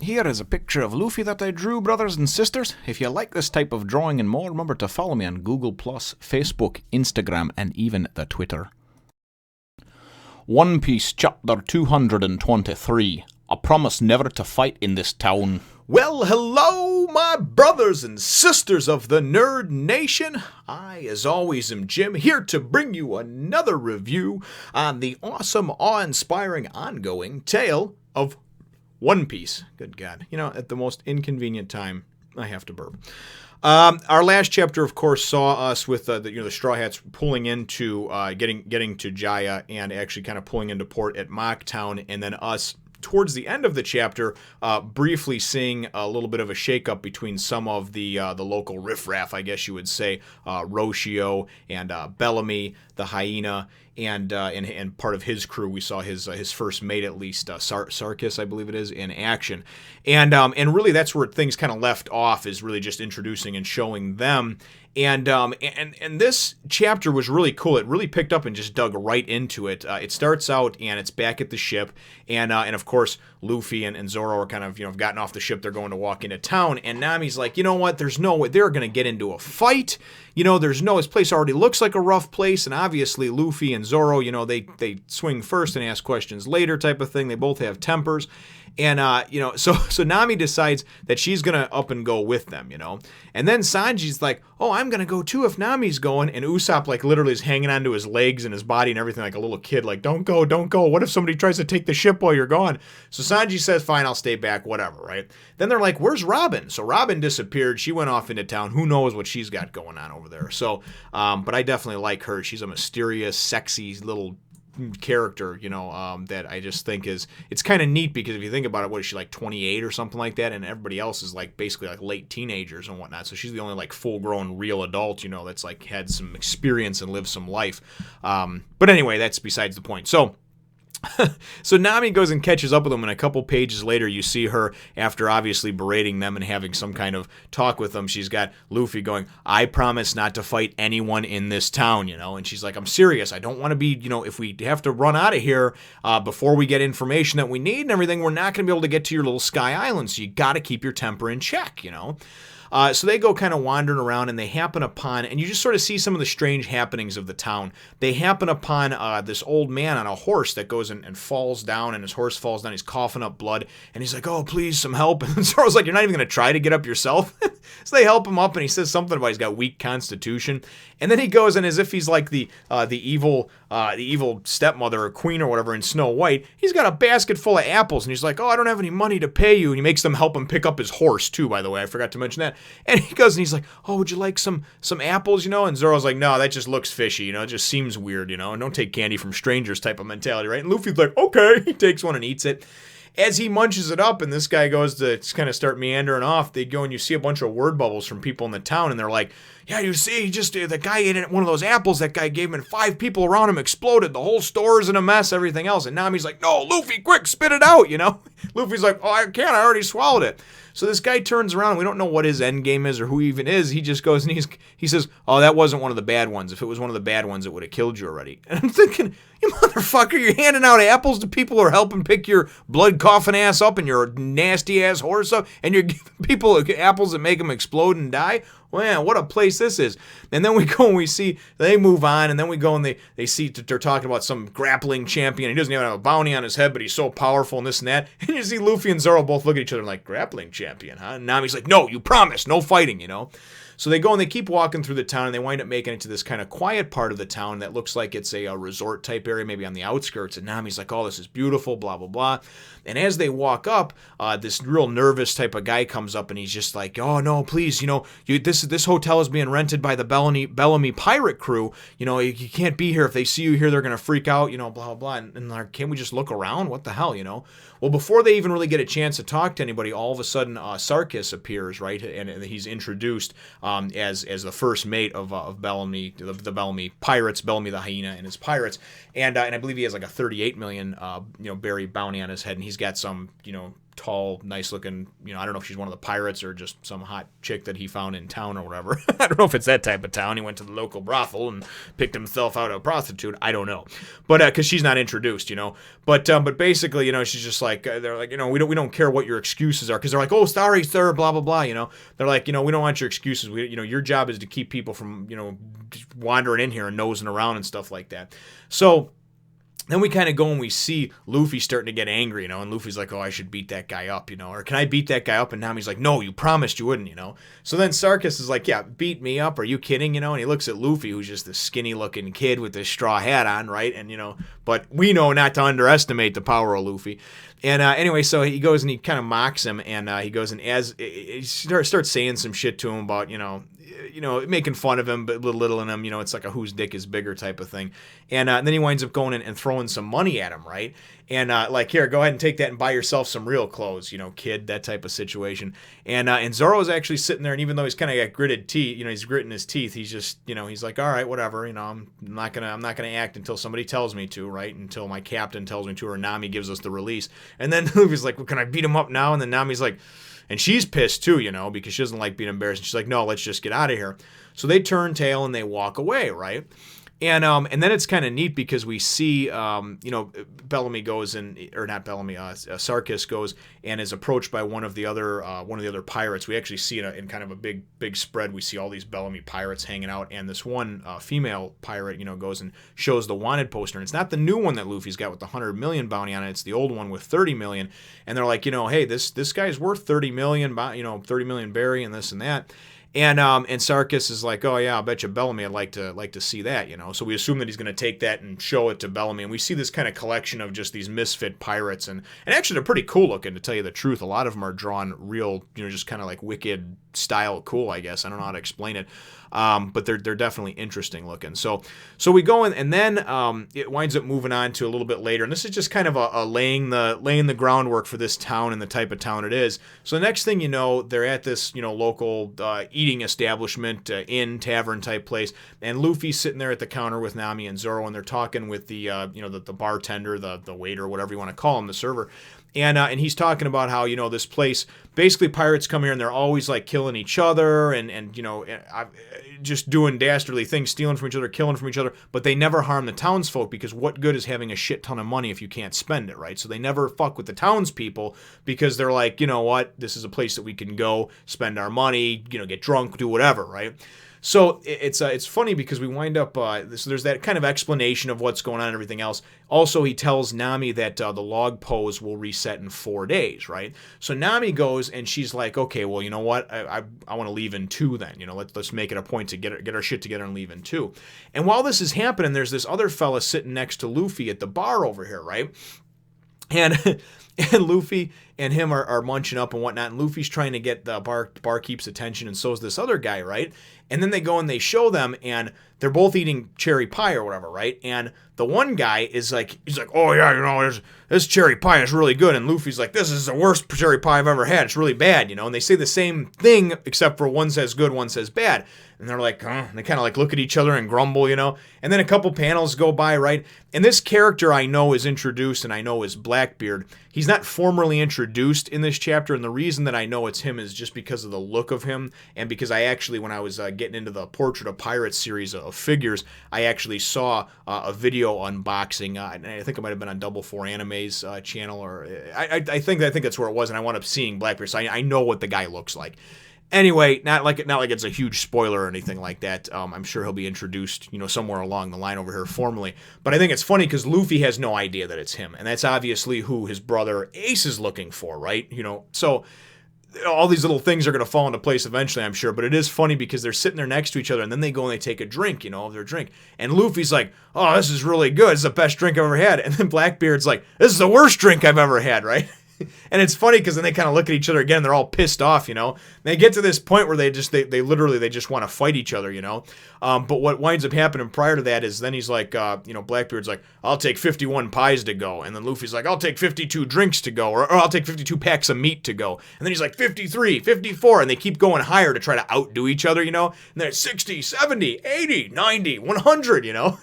Here is a picture of Luffy that I drew, brothers and sisters. If you like this type of drawing and more, remember to follow me on Google+, Facebook, Instagram, and even the Twitter. One Piece Chapter 223. A promise never to fight in this town. Well, hello, my brothers and sisters of the Nerd Nation. I, as always, am Jim, here to bring you another review on the awesome, awe-inspiring, ongoing tale of One Piece. Good God. You know, at the most inconvenient time, I have to burp. Our last chapter, of course, saw us with the Straw Hats pulling into, getting to Jaya and actually kind of pulling into port at Mocktown, and then us towards the end of the chapter, briefly seeing a little bit of a shakeup between some of the local riffraff, I guess you would say, Roshio and Bellamy, the hyena, and part of his crew. We saw his first mate, at least, Sarkiss, I believe it is, in action, and really that's where things kind of left off, is really just introducing and showing them. And this chapter was really cool. It really picked up and just dug right into it. It starts out and it's back at the ship, and of course Luffy and Zoro are kind of have gotten off the ship. They're going to walk into town, and Nami's like, you know what? There's no way they're gonna get into a fight. This place already looks like a rough place, and obviously Luffy and Zoro, they swing first and ask questions later type of thing. They both have tempers. And, so Nami decides that she's going to up and go with them, And then Sanji's like, oh, I'm going to go too if Nami's going. And Usopp, literally is hanging onto his legs and his body and everything like a little kid. Like, don't go, don't go. What if somebody tries to take the ship while you're gone? So Sanji says, fine, I'll stay back, whatever, right? Then they're like, where's Robin? So Robin disappeared. She went off into town. Who knows what she's got going on over there? So, but I definitely like her. She's a mysterious, sexy little character, that I just think it's kind of neat, because if you think about it, what is she, like 28 or something like that, and everybody else is basically late teenagers and whatnot, so she's the only full-grown real adult, that's had some experience and lived some life. But anyway, that's besides the point. So Nami goes and catches up with them, and a couple pages later you see her, after obviously berating them and having some kind of talk with them, she's got Luffy going, I promise not to fight anyone in this town, and she's like, I'm serious, I don't want to be, if we have to run out of here before we get information that we need and everything, we're not going to be able to get to your little Sky Island, so you got to keep your temper in check, So they go kind of wandering around, and they happen upon, and you just sort of see some of the strange happenings of the town. They happen upon this old man on a horse that goes and falls down, and his horse falls down. He's coughing up blood, and he's like, oh, please, some help. And Zoro's like, you're not even going to try to get up yourself? So they help him up, and he says something about he's got weak constitution. And then he goes, and as if he's like the evil stepmother or queen or whatever in Snow White, he's got a basket full of apples, and he's like, oh, I don't have any money to pay you. And he makes them help him pick up his horse, too, by the way. I forgot to mention that. And he goes and he's like, oh, would you like some apples, And Zoro's like, no, that just looks fishy, it just seems weird, and don't take candy from strangers type of mentality, right? And Luffy's like, okay. He takes one and eats it. As he munches it up and this guy goes to kind of start meandering off, they go and you see a bunch of word bubbles from people in the town, and they're like, yeah, you see, the guy ate one of those apples that guy gave him, and 5 people around him exploded. The whole store is in a mess, everything else. And Nami's like, no, Luffy, quick, spit it out, Luffy's like, oh, I can't, I already swallowed it. So this guy turns around, and we don't know what his end game is or who he even is. He just goes and he says, oh, that wasn't one of the bad ones. If it was one of the bad ones, it would have killed you already. And I'm thinking, you motherfucker, you're handing out apples to people who are helping pick your blood coughing ass up and your nasty ass horse up, and you're giving people apples that make them explode and die? Man, what a place this is. And then we go and we see, they move on, and then we go and they see they're talking about some grappling champion. He doesn't even have a bounty on his head, but he's so powerful and this and that. And you see Luffy and Zoro both look at each other like, grappling champion, huh? And Nami's like, no, you promised, no fighting, So they go and they keep walking through the town, and they wind up making it to this kind of quiet part of the town that looks like it's a resort type area, maybe on the outskirts. And Nami's like, oh, this is beautiful, blah, blah, blah. And as they walk up, this real nervous type of guy comes up, and he's just like, oh, no, please, this hotel is being rented by the Bellamy Pirate crew. You can't be here. If they see you here, they're going to freak out, blah, blah, blah. And like, can't we just look around? What the hell, Well, before they even really get a chance to talk to anybody, all of a sudden, Sarkiss appears, right? And he's introduced as the first mate of Bellamy, the Bellamy Pirates, Bellamy the hyena and his pirates. And I believe he has like a 38 million berry bounty on his head, and he's got some tall, nice-looking, I don't know if she's one of the pirates or just some hot chick that he found in town or whatever. I don't know if it's that type of town. He went to the local brothel and picked himself out a prostitute. I don't know. But because she's not introduced, But basically, she's just like, they're like, we don't care what your excuses are. Because they're like, oh, sorry, sir, blah, blah, blah, They're like, we don't want your excuses. Your job is to keep people from, wandering in here and nosing around and stuff like that. So then we kind of go and we see Luffy starting to get angry, and Luffy's like, oh, I should beat that guy up, or can I beat that guy up? And Nami's like, no, you promised you wouldn't, So then Sarkiss is like, yeah, beat me up, are you kidding, And he looks at Luffy, who's just this skinny-looking kid with this straw hat on, right? And, but we know not to underestimate the power of Luffy. And anyway, so he goes and he kind of mocks him, and he goes and he starts saying some shit to him about, making fun of him, but belittling him, it's like a whose dick is bigger type of thing. And then he winds up going in and throwing some money at him, right? And like, here, go ahead and take that and buy yourself some real clothes, kid, that type of situation. And Zoro's actually sitting there, and even though he's kind of got gritted teeth, he's gritting his teeth, he's just, he's like, all right, whatever, I'm not gonna act until somebody tells me to, right? Until my captain tells me to, or Nami gives us the release. And then Luffy's like, well, can I beat him up now? And then Nami's like, and she's pissed too, because she doesn't like being embarrassed. And she's like, no, let's just get out of here. So they turn tail and they walk away, right? And then it's kind of neat because we see, Bellamy goes and, or not Bellamy, Sarkiss goes and is approached by one of the other pirates. We actually see it in kind of a big spread. We see all these Bellamy pirates hanging out, and this one female pirate, goes and shows the wanted poster. And it's not the new one that Luffy's got with the 100 million bounty on it. It's the old one with 30 million. And they're like, hey, this guy's worth 30 million, 30 million berry and this and that. And Sarkiss is like, oh yeah, I'll bet you Bellamy I'd like to see that, So we assume that he's going to take that and show it to Bellamy, and we see this kind of collection of just these misfit pirates, and actually they're pretty cool looking, to tell you the truth. A lot of them are drawn real, just kind of like Wicked style cool, I guess. I don't know how to explain it, but they're definitely interesting looking. So we go in, and then it winds up moving on to a little bit later, and this is just kind of a laying the groundwork for this town and the type of town it is. So the next thing you know, they're at this local eating establishment, inn, tavern type place, and Luffy's sitting there at the counter with Nami and Zoro, and they're talking with the the bartender, the waiter, whatever you want to call him, the server. And he's talking about how, this place, basically pirates come here and they're always like killing each other and just doing dastardly things, stealing from each other, killing from each other, but they never harm the townsfolk, because what good is having a shit ton of money if you can't spend it, right? So they never fuck with the townspeople, because they're like, you know what, this is a place that we can go spend our money, get drunk, do whatever, right? So it's funny because we wind up, so there's that kind of explanation of what's going on and everything else. Also, he tells Nami that the log pose will reset in 4 days, right? So Nami goes and she's like, okay, well, you know what? I want to leave in 2 then. Let's make it a point to get our shit together and leave in 2. And while this is happening, there's this other fella sitting next to Luffy at the bar over here, right? And Luffy and him are munching up and whatnot, and Luffy's trying to get the barkeep's attention, and so's this other guy, right? And then they go and they show them, and they're both eating cherry pie or whatever, right? And the one guy is like, he's like, oh yeah, this cherry pie is really good, and Luffy's like, this is the worst cherry pie I've ever had. It's really bad, And they say the same thing, except for one says good, one says bad. And they're like, huh? And they kind of like look at each other and grumble, And then a couple panels go by, right? And this character I know is introduced, and I know is Blackbeard. He's not formally introduced in this chapter, and the reason that I know it's him is just because of the look of him, and because I actually, when I was getting into the Portrait of Pirates series of figures, I actually saw a video unboxing. I think it might have been on Double Four Anime's channel, or I think that's where it was, and I wound up seeing Blackbeard, so I know what the guy looks like. Anyway, not like it's a huge spoiler or anything like that. I'm sure he'll be introduced, somewhere along the line over here formally. But I think it's funny because Luffy has no idea that it's him, and that's obviously who his brother Ace is looking for, right? So all these little things are going to fall into place eventually, I'm sure. But it is funny because they're sitting there next to each other, and then they go and they take a drink, of their drink. And Luffy's like, oh, this is really good. It's the best drink I've ever had. And then Blackbeard's like, this is the worst drink I've ever had, right? And it's funny because then they kind of look at each other again, and they're all pissed off, They get to this point where they literally just want to fight each other, But what winds up happening prior to that is then he's like, Blackbeard's like, I'll take 51 pies to go. And then Luffy's like, I'll take 52 drinks to go, or I'll take 52 packs of meat to go. And then he's like, 53, 54, and they keep going higher to try to outdo each other, And they're at 60, 70, 80, 90, 100,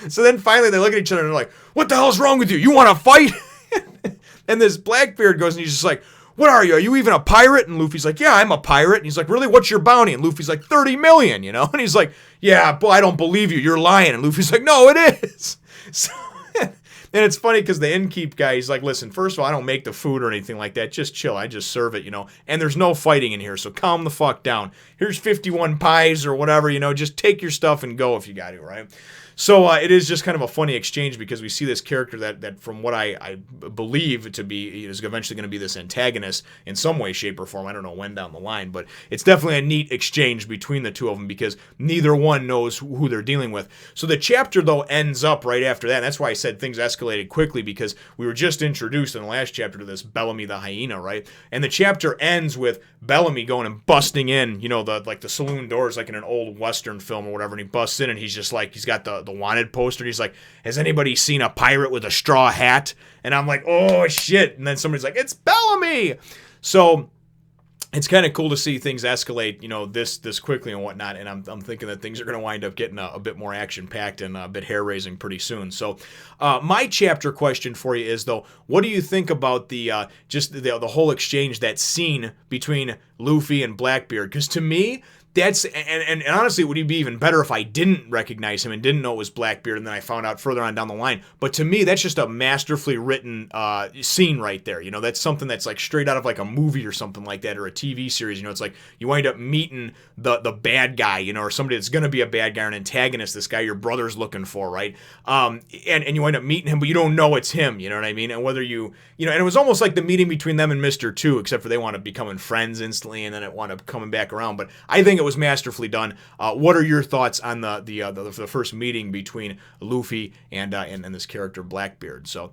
So then finally they look at each other and they're like, what the hell's wrong with you? You want to fight? And this Blackbeard goes and he's just like, what are you? Are you even a pirate? And Luffy's like, yeah, I'm a pirate. And he's like, really? What's your bounty? And Luffy's like, 30 million, you know? And he's like, yeah, boy, I don't believe you. You're lying. And Luffy's like, no, it is. So, and it's funny because the innkeep guy, he's like, listen, first of all, I don't make the food or anything like that. Just chill. I just serve it, you know? And there's no fighting in here, so calm the fuck down. Here's 51 pies or whatever, you know? Just take your stuff and go if you got to, right? So it is just kind of a funny exchange because we see this character that from what I believe to be is eventually going to be this antagonist in some way, shape, or form. I don't know when down the line, but it's definitely a neat exchange between the two of them because neither one knows who they're dealing with. So the chapter, though, ends up right after that. And that's why I said things escalated quickly because we were just introduced in the last chapter to this Bellamy the hyena, right? And the chapter ends with Bellamy going and busting in, you know, the saloon doors like in an old Western film or whatever, and he busts in and he's just like, he's got the wanted poster. He's like, has anybody seen a pirate with a straw hat? And I'm like, oh shit. And then somebody's like, it's Bellamy. So it's kind of cool to see things escalate, you know, this quickly and whatnot. And I'm thinking that things are going to wind up getting a bit more action packed and a bit hair raising pretty soon. So my chapter question for you is, though, what do you think about the just the whole exchange, that scene between Luffy and Blackbeard? Because to me, that's, and honestly, it would be even better if I didn't recognize him and didn't know it was Blackbeard, and then I found out further on down the line. But to me, that's just a masterfully written scene right there. You know, that's something that's like straight out of like a movie or something like that, or a TV series. You know, it's like you wind up meeting the bad guy, you know, or somebody that's going to be a bad guy or an antagonist, this guy your brother's looking for, right? And you wind up meeting him, but you don't know it's him, you know what I mean? And whether you know, and it was almost like the meeting between them and Mr. 2, except for they wound up becoming friends instantly, and then it wound up coming back around. But I think it was masterfully done. What are your thoughts on the first meeting between Luffy and this character Blackbeard? So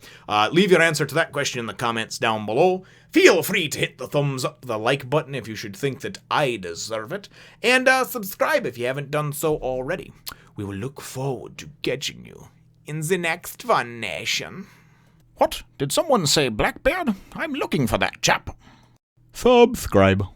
leave your answer to that question in the comments down below. Feel free to hit the thumbs up, the like button if you should think that I deserve it, and subscribe if you haven't done so already. We will look forward to catching you in the next Fun Nation. What? Did someone say Blackbeard? I'm looking for that chap. Subscribe.